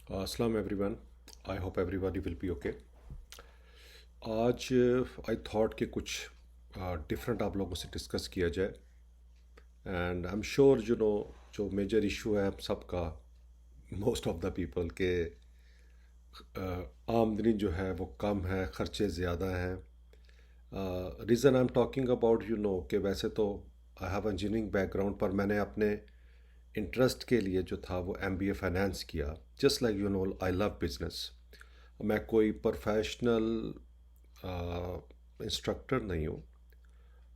अस्सलाम everyone. I hope everybody will be okay. आज I thought कि कुछ डिफरेंट आप लोगों से डिस्कस किया जाए। एंड आई एम श्योर जो मेजर इशू है हम सबका, मोस्ट ऑफ द पीपल के आमदनी जो है वो कम है, ख़र्चे ज़्यादा हैं। Reason I am talking about कि वैसे तो आई हैव इंजीनियरिंग बैकग्राउंड, पर मैंने अपने इंटरेस्ट के लिए जो था वो एमबीए फाइनेंस किया। Just like I love business. मैं कोई प्रोफेशनल इंस्ट्रक्टर नहीं हूँ,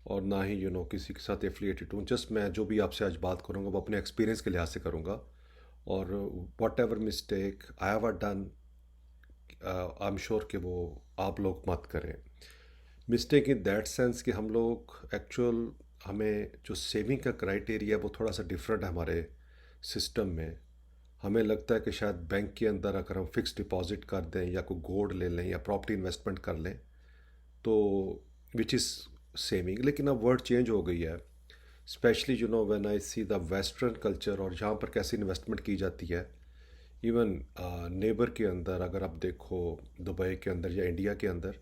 और ना ही किसी के साथ एफिलिएटेड हूँ। जस्ट मैं जो भी आपसे आज बात करूँगा वो अपने एक्सपीरियंस के लिहाज से करूँगा। और what ever mistake I have done, I am sure कि वो आप लोग मत करें। मिस्टेक इन दैट सेंस कि हम लोग एक्चुअल, हमें जो सेविंग का क्राइटेरिया है वो थोड़ा सा डिफरेंट है हमारे सिस्टम में। हमें लगता है कि शायद बैंक के अंदर अगर हम फिक्स डिपॉजिट कर दें या कोई गोल्ड ले लें या प्रॉपर्टी इन्वेस्टमेंट कर लें तो विच इज़ सेविंग। लेकिन अब वर्ड चेंज हो गई है, specially when I see the western culture और यहाँ पर कैसे इन्वेस्टमेंट की जाती है। इवन नेबर के अंदर अगर आप देखो, दुबई के अंदर या इंडिया के अंदर,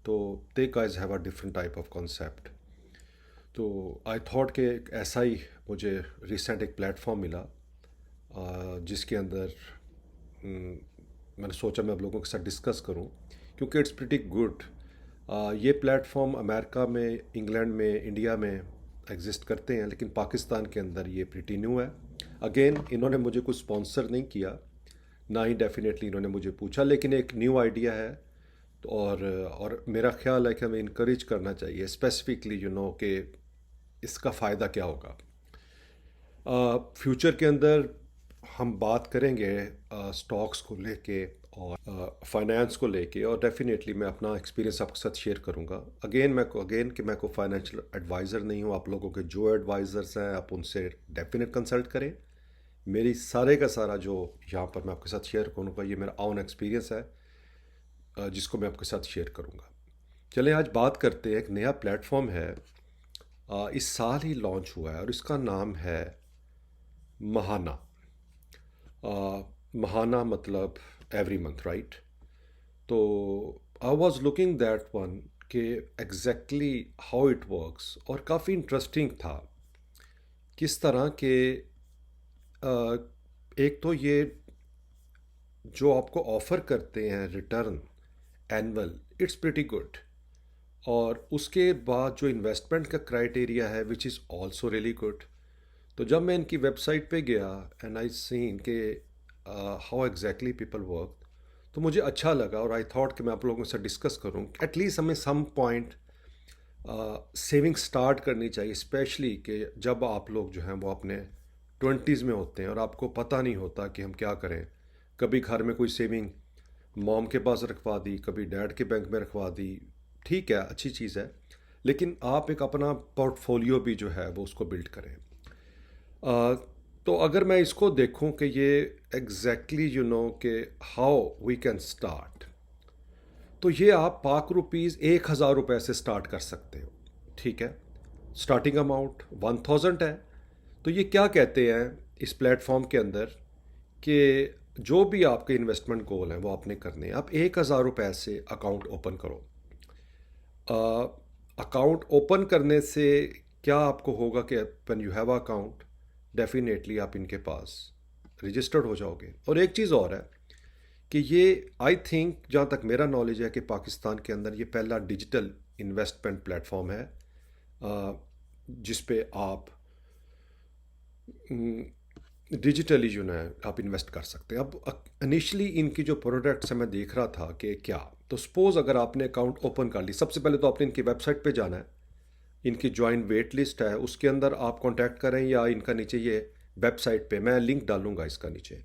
तो they guys have a different type of concept. तो आई थॉट कि एक ऐसा ही मुझे रिसेंट एक प्लेटफॉर्म मिला जिसके अंदर मैंने सोचा मैं आप लोगों के साथ डिस्कस करूं, क्योंकि इट्स प्रिटी गुड। ये प्लेटफॉर्म अमेरिका में, इंग्लैंड में, इंडिया में एग्जिस्ट करते हैं, लेकिन पाकिस्तान के अंदर ये प्रिटी न्यू है। अगेन इन्होंने मुझे कुछ स्पॉन्सर नहीं किया, ना ही डेफिनेटली इन्होंने मुझे पूछा, लेकिन एक न्यू आइडिया है। तो और मेरा ख्याल है कि हमें इनक्रेज करना चाहिए स्पेसिफिकली कि इसका फ़ायदा क्या होगा। फ्यूचर के अंदर हम बात करेंगे स्टॉक्स को लेके और फाइनेंस को लेके, और डेफिनेटली मैं अपना एक्सपीरियंस आपके साथ शेयर करूंगा। अगेन कि मैं को फाइनेंशियल एडवाइज़र नहीं हूँ। आप लोगों के जो एडवाइज़र्स हैं आप उनसे डेफिनेट कंसल्ट करें। मेरी सारे का सारा जो यहाँ पर मैं आपके साथ शेयर करूँगा ये मेरा ओन एक्सपीरियंस है, जिसको मैं आपके साथ शेयर करूँगा। चलें आज बात करते हैं। एक नया प्लेटफॉर्म है, इस साल ही लॉन्च हुआ है और इसका नाम है महाना। महाना मतलब एवरी मंथ, राइट? तो I was looking that one कि एग्जैक्टली हाउ इट वर्क्स, और काफ़ी इंटरेस्टिंग था किस तरह के एक तो ये जो आपको ऑफ़र करते हैं return annual, it's pretty good. और उसके बाद जो इन्वेस्टमेंट का क्राइटेरिया है which is also really good. तो जब मैं इनकी वेबसाइट पे गया एंड आई सीन के हाउ एग्जैक्टली पीपल वर्क, तो मुझे अच्छा लगा और आई थॉट कि मैं आप लोगों से डिस्कस करूं। एटलीस्ट हमें सम पॉइंट सेविंग स्टार्ट करनी चाहिए, स्पेशली कि जब आप लोग जो हैं वो अपने ट्वेंटीज़ में होते हैं और आपको पता नहीं होता कि हम क्या करें। कभी घर में कोई सेविंग मॉम के पास रखवा दी, कभी डैड के बैंक में रखवा दी, ठीक है, अच्छी चीज़ है, लेकिन आप एक अपना पोर्टफोलियो भी जो है वो उसको बिल्ड करें। अ, तो अगर मैं इसको देखूं कि ये एग्जैक्टली कि हाउ वी कैन स्टार्ट, तो ये आप पाक रुपीज़ 1,000 रुपये से स्टार्ट कर सकते हो। ठीक है, स्टार्टिंग अमाउंट 1,000 है। तो ये क्या कहते हैं इस प्लेटफॉर्म के अंदर कि जो भी आपके इन्वेस्टमेंट गोल हैं वो आपने करने हैं। आप 1,000 रुपये से अकाउंट ओपन करो। अकाउंट ओपन करने से क्या आपको होगा कि when you have account, definitely आप इनके पास रजिस्टर्ड हो जाओगे। और एक चीज़ और है कि ये आई थिंक, जहाँ तक मेरा नॉलेज है, कि पाकिस्तान के अंदर ये पहला डिजिटल इन्वेस्टमेंट प्लेटफॉर्म है जिस पे आप डिजिटली जो है आप इन्वेस्ट कर सकते हैं। अब इनिशियली इनकी जो प्रोडक्ट्स है मैं देख रहा था कि क्या, तो सपोज़ अगर आपने अकाउंट ओपन कर ली, सबसे पहले तो आपने इनकी वेबसाइट पे जाना है। इनकी ज्वाइन वेट लिस्ट है, उसके अंदर आप कांटेक्ट करें, या इनका नीचे ये वेबसाइट पे मैं लिंक डालूंगा इसका नीचे,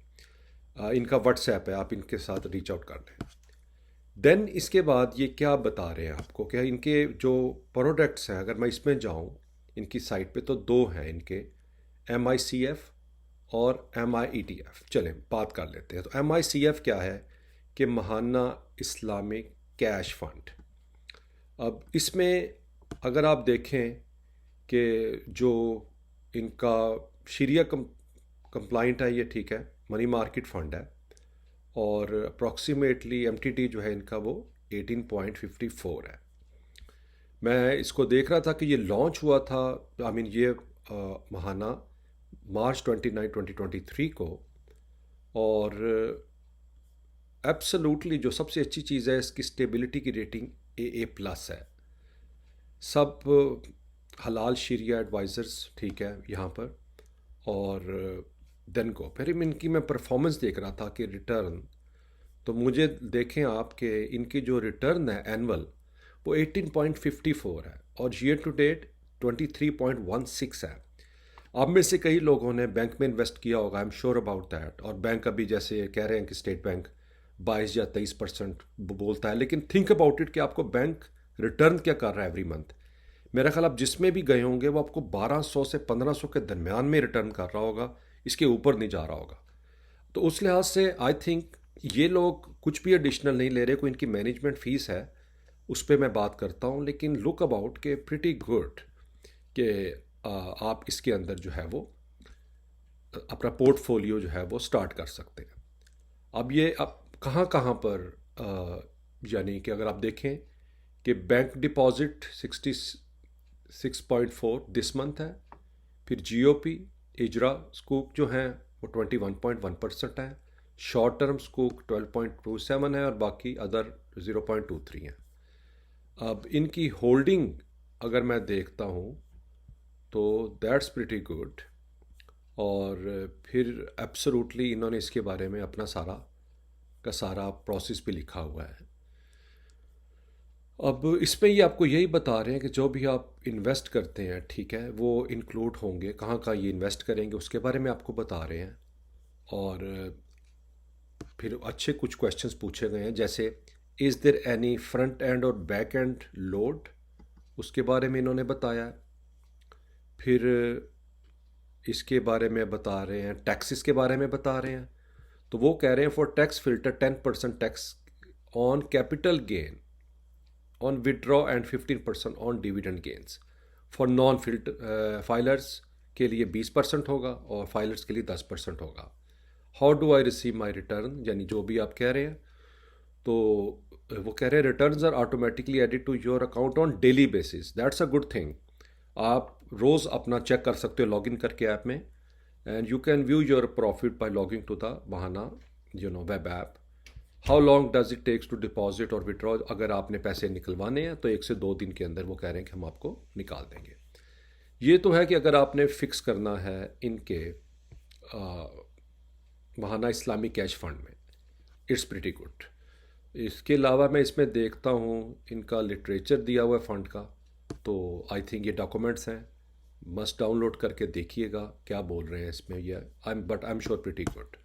इनका व्हाट्सएप है, आप इनके साथ रीच आउट कर लें। देन इसके बाद ये क्या बता रहे हैं आपको, क्या इनके जो प्रोडक्ट्स हैं, अगर मैं इसमें जाऊं इनकी साइट पे, तो दो हैं इनके, MICF और MIETF। चलें बात कर लेते हैं। तो MICF क्या है कि महाना इस्लामिक कैश फंड। अब इसमें अगर आप देखें कि जो इनका शरिया कंप्लाइंट है, ये ठीक है, मनी मार्केट फंड है। और अप्रॉक्सीमेटली एमटीटी जो है इनका वो 18.54 है। मैं इसको देख रहा था कि ये लॉन्च हुआ था, आई मीन ये महाना मार्च 29 2023 को। और एब्सोल्युटली जो सबसे अच्छी चीज़ है इसकी स्टेबिलिटी की रेटिंग ए प्लस है। सब हलाल शरिया एडवाइज़र्स ठीक है यहाँ पर। और देन को फिर इनकी मैं परफॉर्मेंस देख रहा था कि रिटर्न, तो मुझे देखें आप कि इनकी जो रिटर्न है एनुअल वो 18.54 है और ईयर टू डेट 23.16 है। अब में से कई लोगों ने बैंक में इन्वेस्ट किया होगा, I am sure about that. और बैंक अभी जैसे कह रहे हैं कि स्टेट बैंक 22 या 23% बोलता है, लेकिन थिंक अबाउट इट कि आपको बैंक रिटर्न क्या कर रहा है एवरी मंथ। मेरा ख्याल आप जिसमें भी गए होंगे वो आपको 1200 से 1500 के दरमियान में रिटर्न कर रहा होगा, इसके ऊपर नहीं जा रहा होगा। तो उस लिहाज से आई थिंक ये लोग कुछ भी एडिशनल नहीं ले रहे, कोई इनकी मैनेजमेंट फ़ीस है उस पर मैं बात करता हूँ, लेकिन लुक अबाउट के प्रिटी गुड कि आप इसके अंदर जो है वो अपना पोर्टफोलियो जो है वो स्टार्ट कर सकते हैं। अब ये अब कहाँ कहाँ पर यानी कि अगर आप देखें कि बैंक डिपॉजिट 66.4 दिस मंथ है, फिर जीओपी इजरा स्कूक जो हैं वो 21.1% है, शॉर्ट टर्म स्कूक 12.27 है और बाकी अदर 0.23 हैं। अब इनकी होल्डिंग अगर मैं देखता हूँ तो दैट्स प्रिटी गुड। और फिर एब्सोल्युटली इन्होंने इसके बारे में अपना सारा का सारा प्रोसेस भी लिखा हुआ है। अब इसमें ये आपको यही बता रहे हैं कि जो भी आप इन्वेस्ट करते हैं ठीक है वो इंक्लूड होंगे, कहाँ कहाँ ये इन्वेस्ट करेंगे उसके बारे में आपको बता रहे हैं। और फिर अच्छे कुछ क्वेश्चंस पूछे गए हैं, जैसे is there any front end और बैक एंड लोड, उसके बारे में इन्होंने बताया है। फिर इसके बारे में बता रहे हैं, टैक्सेस के बारे में बता रहे हैं। तो वो कह रहे हैं for tax filter 10% tax on capital gain on withdraw and 15% on dividend gains. For non filers के लिए 20% होगा और फाइलर्स के लिए 10% होगा। How do I receive my return, यानी जो भी आप कह रहे हैं। तो वो कह रहे हैं returns are automatically added to your account on daily basis, that's a good thing. आप रोज़ अपना चेक कर सकते हो लॉगिन करके ऐप में, and you can view your profit by logging to the Mahana web app. How long does it takes to deposit और withdraw, अगर आपने पैसे निकलवाने हैं तो 1 से 2 दिन के अंदर वो कह रहे हैं कि हम आपको निकाल देंगे। ये तो है कि अगर आपने फिक्स करना है इनके महाना इस्लामिक कैश फंड में, इट्स प्रिटी गुड। इसके अलावा मैं इसमें देखता हूँ इनका लिटरेचर दिया हुआ है फंड का, तो आई थिंक ये डॉक्यूमेंट्स हैं, मस्ट डाउनलोड करके देखिएगा क्या बोल रहे हैं इसमें। ये I am sure pretty good.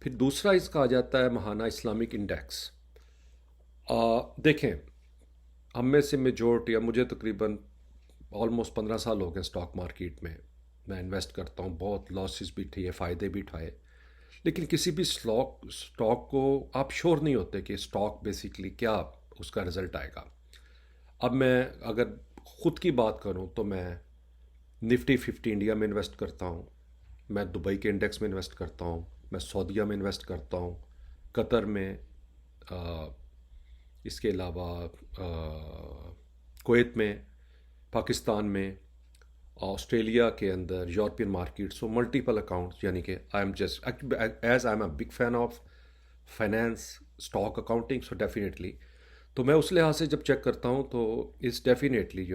फिर दूसरा इसका आ जाता है महाना इस्लामिक इंडेक्स। देखें हम में से मेजोरिटी, या मुझे तकरीबन ऑलमोस्ट 15 साल हो गए स्टॉक मार्केट में, मैं इन्वेस्ट करता हूँ, बहुत लॉसेस भी थे, फ़ायदे भी उठाए, लेकिन किसी भी स्टॉक को आप श्योर नहीं होते कि स्टॉक बेसिकली क्या उसका रिज़ल्ट आएगा। अब मैं अगर ख़ुद की बात करूँ तो मैं निफ्टी 50 इंडिया में इन्वेस्ट करता हूँ, मैं दुबई के इंडेक्स में इन्वेस्ट करता हूँ, मैं सऊदीया में इन्वेस्ट करता हूँ, कतर में, इसके अलावा कुवैत में, पाकिस्तान में, ऑस्ट्रेलिया के अंदर, European market, so multiple accounts. यानी कि I am just as I am a big fan of finance stock accounting, so definitely तो मैं उस लिहाज से जब चेक करता हूँ तो इस डेफिनेटली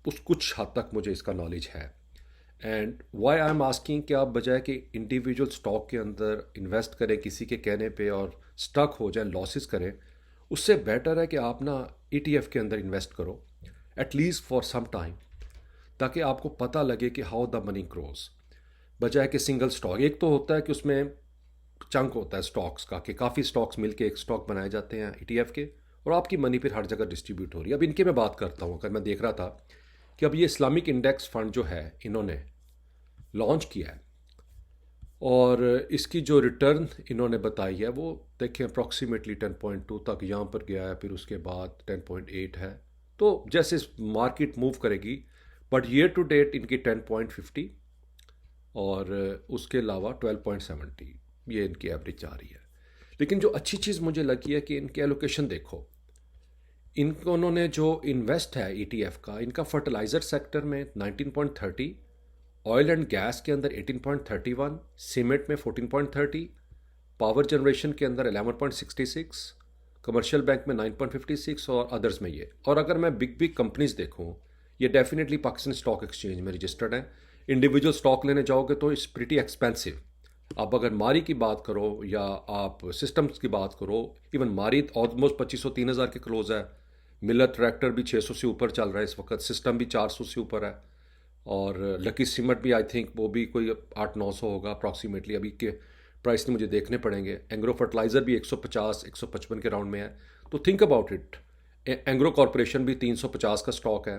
उस कुछ हद तक मुझे इसका नॉलेज है। And why I am asking कि आप बजाय कि इंडिविजुअल स्टॉक के अंदर इन्वेस्ट करें किसी के कहने पे और स्टक हो जाए, लॉसेस करें, उससे बेटर है कि आप ना ETF के अंदर इन्वेस्ट करो एटलीस्ट फॉर सम टाइम, ताकि आपको पता लगे कि हाउ द मनी ग्रोज, बजाय कि सिंगल स्टॉक। एक तो होता है कि उसमें चंक होता है स्टॉक्स का, कि काफ़ी स्टॉक्स मिलके एक स्टॉक बनाए जाते हैं ETF के, और आपकी मनी फिर हर जगह डिस्ट्रीब्यूट हो रही है। अब इनके मैं बात करता हूँ, अगर मैं देख रहा था कि अब ये इस्लामिक इंडेक्स फंड जो है इन्होंने लॉन्च किया है, और इसकी जो रिटर्न इन्होंने बताई है वो देखें अप्रॉक्सीमेटली 10.2 तक यहाँ पर गया है, फिर उसके बाद 10.8 है। तो जैसे मार्केट मूव करेगी, बट ईयर टू डेट इनकी 10.50 और उसके अलावा 12.70, ये इनकी एवरेज जा रही है। लेकिन जो अच्छी चीज़ मुझे लगी है कि इनके एलोकेशन देखो, इनको उन्होंने जो इन्वेस्ट है ईटीएफ का, इनका फर्टिलाइज़र सेक्टर में 19.30, ऑयल एंड गैस के अंदर 18.31, सीमेंट में 14.30, पावर जनरेशन के अंदर 11.66, कमर्शियल बैंक में 9.56 और अदर्स में ये। और अगर मैं बिग बिग कंपनीज देखूँ, ये डेफिनेटली पाकिस्तान स्टॉक एक्सचेंज में रजिस्टर्ड है। इंडिविजुअल स्टॉक लेने जाओगे तो इट्स प्रीटी एक्सपेंसिव। आप अगर मारी की बात करो या आप सिस्टम्स की बात करो, इवन मारी ऑलमोस्ट 2500-3000 के क्लोज है। मिलर ट्रैक्टर भी 600 से ऊपर चल रहा है इस वक्त, सिस्टम भी 400 से ऊपर है, और लकी सीमेंट भी आई थिंक वो भी कोई 800-900 होगा अप्रॉक्सीमेटली, अभी के प्राइस नहीं मुझे देखने पड़ेंगे। एंग्रो फर्टिलाइज़र भी 150-155 के राउंड में है। तो think about it, Engro corporation भी 350 का स्टॉक है,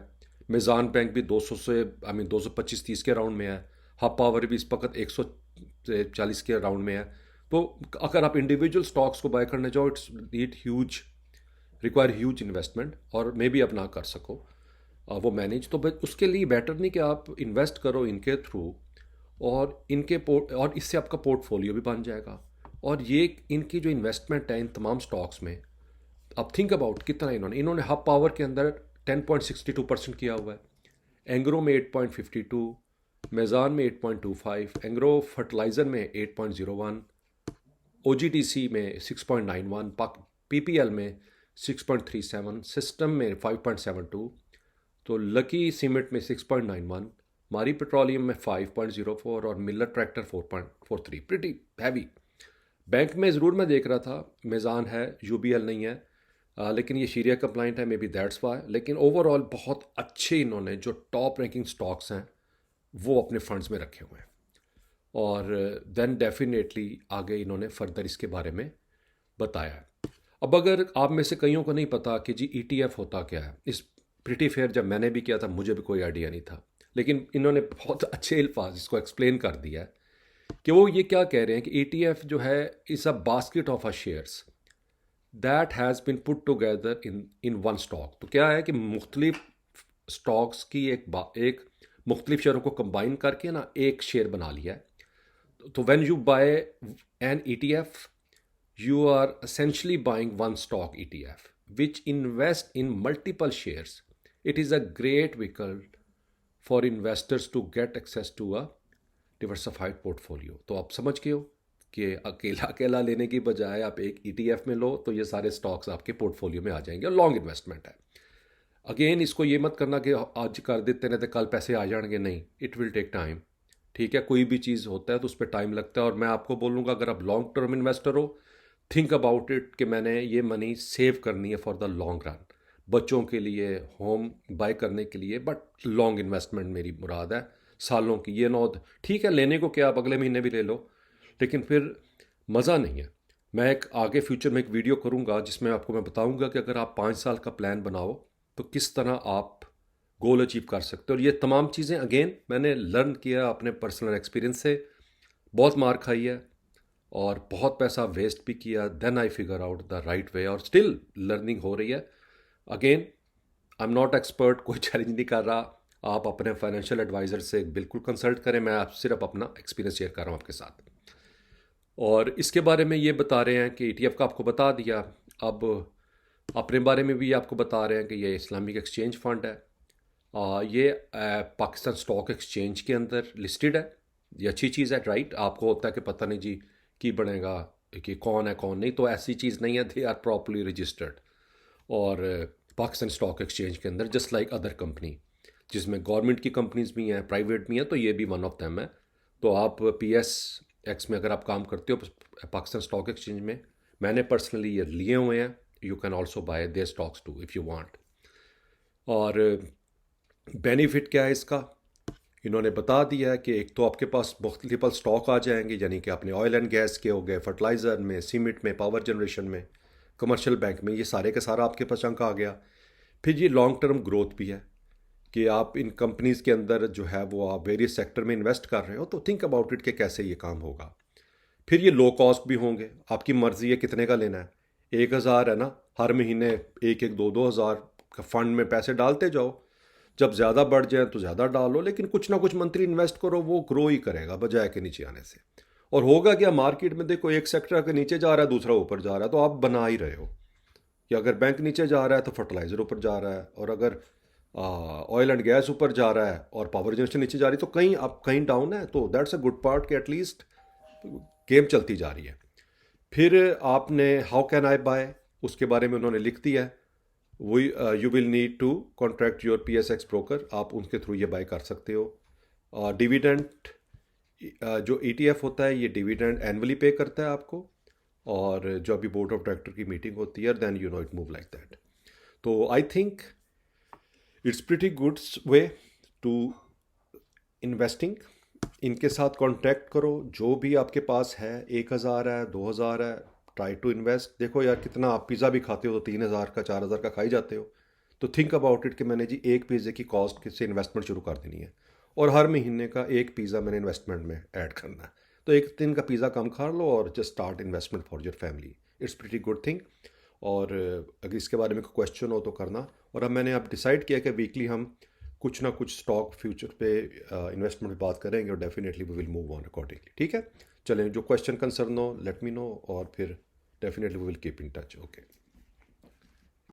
मिज़ान बैंक भी 200 से 225-30 के राउंड में है, हब पावर भी इस वक्त 140 के राउंड में है। तो अगर आप इंडिविजुअल स्टॉक्स को बाय करने जाओ, it's need huge, require huge investment, और मे बी आप ना कर सको वो मैनेज। तो उसके लिए बेटर नहीं कि आप इन्वेस्ट करो इनके थ्रू, और और इससे आपका पोर्टफोलियो भी बन जाएगा। और ये इनकी जो इन्वेस्टमेंट है इन तमाम स्टॉक्स में, अब थिंक अबाउट कितना इन्होंने हब पावर के अंदर 10.62% किया हुआ है, एंग्रो में 8.52, मेज़ान में 8.25, एंग्रो फर्टिलाइज़र में 8.01, ओजीटीसी में 6.91, पीपीएल में 6.37, सिस्टम में 5.72, तो लकी सीमेंट में 6.91, मारी पेट्रोलियम में 5.04 और Miller tractor 4.43। Pretty heavy. Bank में ज़रूर मैं देख रहा था मेज़ान है, यूबीएल नहीं है, लेकिन ये शरिया कंप्लाइंट है, मे बी दैट्स वाई। लेकिन ओवरऑल बहुत अच्छे इन्होंने जो टॉप रैंकिंग स्टॉक्स हैं वो अपने फंड्स में रखे हुए हैं, और देन डेफिनेटली आगे इन्होंने फर्दर इसके बारे में बताया है। अब अगर आप में से कईयों को नहीं पता कि जी ईटीएफ होता क्या है, इस प्रिटी फेयर जब मैंने भी किया था मुझे भी कोई आइडिया नहीं था, लेकिन इन्होंने बहुत अच्छे अल्फाज इसको एक्सप्लेन कर दिया है कि वो ये क्या कह रहे हैं कि ईटीएफ जो है is a basket of a shares that has been put together in one stock. तो क्या है कि मुख्तलिफ स्टॉक्स की एक मुख्तलिफ शेयरों को कंबाइन करके ना एक शेयर बना लिया है। तो when you buy an ETF, you are essentially buying one stock ETF which invest in multiple shares. It is a great vehicle for investors to get access to a diversified portfolio. तो आप समझ गए हो कि अकेला अकेला लेने की बजाय आप एक ETF में लो तो ये सारे स्टॉक्स आपके पोर्टफोलियो में आ जाएंगे, और लॉन्ग इन्वेस्टमेंट है। अगेन इसको ये मत करना कि आज कर देते नहीं तो कल पैसे आ जाएंगे, नहीं, इट विल टेक टाइम। ठीक है, कोई भी चीज़ होता है तो उस पर टाइम लगता है, और मैं आपको बोलूँगा अगर आप लॉन्ग टर्म इन्वेस्टर हो, थिंक अबाउट इट कि मैंने ये मनी सेव करनी है फॉर द लॉन्ग रन, बच्चों के लिए, होम बाय करने के लिए, बट लॉन्ग इन्वेस्टमेंट मेरी मुराद है, सालों की। ये नौ ठीक है, लेने को क्या आप अगले महीने भी ले लो, लेकिन फिर मज़ा नहीं है। मैं एक आगे फ्यूचर में एक वीडियो करूँगा जिसमें आपको मैं बताऊँगा कि अगर आप 5 साल का प्लान बनाओ तो किस तरह आप गोल अचीव कर सकते हो। और ये तमाम चीज़ें अगेन मैंने लर्न किया अपने पर्सनल एक्सपीरियंस से, बहुत मार खाई है और बहुत पैसा वेस्ट भी किया, then I figure out the right way, और स्टिल लर्निंग हो रही है। Again I am not expert, कोई चैलेंज नहीं कर रहा, आप अपने फाइनेंशियल एडवाइज़र से बिल्कुल कंसल्ट करें, मैं आप सिर्फ अपना एक्सपीरियंस शेयर कर रहा हूँ आपके साथ। और इसके बारे में ये बता रहे हैं कि ईटीएफ का आपको बता दिया, अब अपने बारे में भी आपको बता रहे हैं कि ये इस्लामिक एक्सचेंज फ़ंड है, ये पाकिस्तान स्टॉक एक्सचेंज के अंदर लिस्टेड है। ये अच्छी चीज़ है, राइट। आपको होता है कि पता नहीं जी की बनेगा कि कौन है कौन नहीं, तो ऐसी चीज़ नहीं है, दे आर प्रॉपर्ली रजिस्टर्ड और पाकिस्तान स्टॉक एक्सचेंज के अंदर, जस्ट लाइक अदर कंपनी, जिसमें गवर्नमेंट की कंपनीज भी हैं, प्राइवेट भी हैं, तो ये भी वन ऑफ दैम है। तो आप PSX में अगर आप काम करते हो पाकिस्तान स्टॉक एक्सचेंज में, मैंने पर्सनली ये लिए हुए हैं, you can also buy their stocks too if you want. और बेनिफिट क्या है इसका, इन्होंने बता दिया है कि एक तो आपके पास मुख्तलिफल स्टॉक आ जाएंगे, यानी कि अपने ऑयल एंड गैस के हो गए, फर्टिलाइज़र में, सीमेंट में, पावर जनरेशन में, कमर्शियल बैंक में, ये सारे का सारा आपके पास चंक आ गया। फिर ये लॉन्ग टर्म ग्रोथ भी है कि आप इन कंपनीज़ के अंदर जो है वो आप वेरियस सेक्टर में इन्वेस्ट कर रहे हो, तो थिंक अबाउट इट कि कैसे ये काम होगा। फिर ये लो कॉस्ट भी होंगे, आपकी मर्ज़ी है कितने का लेना है। 1000 है ना, हर महीने 1-2 हज़ार का फंड में पैसे डालते जाओ, जब ज़्यादा बढ़ जाए तो ज़्यादा डालो, लेकिन कुछ ना कुछ मंथली इन्वेस्ट करो, वो ग्रो ही करेगा बजाय के नीचे आने से। और होगा क्या, मार्केट में देखो एक सेक्टर अगर नीचे जा रहा है दूसरा ऊपर जा रहा है, तो आप बना ही रहे हो कि अगर बैंक नीचे जा रहा है तो फर्टिलाइज़र ऊपर जा रहा है, और अगर ऑयल एंड गैस ऊपर जा रहा है और पावर जनरेशन नीचे जा रही है, तो कहीं आप कहीं डाउन है, तो दैट्स अ गुड पार्ट कि एटलीस्ट गेम चलती जा रही है। फिर आपने हाउ कैन आई बाय, उसके बारे में उन्होंने लिख दिया है। वही you will need to contract your PSX broker, आप उनके थ्रू ये बाय कर सकते हो। डिविडेंड, जो ETF होता है ये डिविडेंड एनुअली पे करता है आपको, और जो अभी बोर्ड ऑफ डायरेक्टर की मीटिंग होती है, then you know it move like that. तो I think it's pretty good way to investing. इनके साथ कांटेक्ट करो, जो भी आपके पास है, 1,000 है, 2,000 है, ट्राई टू इन्वेस्ट। देखो यार, कितना आप पिज़्ज़ा भी खाते हो तो 3,000 का 4,000 का खा ही जाते हो। तो थिंक अबाउट इट कि मैंने जी एक पिज़्ज़े की कॉस्ट से इन्वेस्टमेंट शुरू कर देनी है, और हर महीने का एक पिज़्ज़ा मैंने इन्वेस्टमेंट में ऐड करना है। तो एक दिन का पिज़्ज़ा कम खा लो और just start investment for your family. It's pretty good thing. और अगर इसके बारे में कोई क्वेश्चन हो तो करना। और अब मैंने अब डिसाइड किया कि वीकली हम कुछ ना कुछ स्टॉक फ्यूचर पे इन्वेस्टमेंट पे बात करेंगे, और definitely we will move on accordingly. ठीक है, चलें, जो क्वेश्चन कंसर्न हो लेट मी नो, और फिर definitely we will keep in touch. Okay.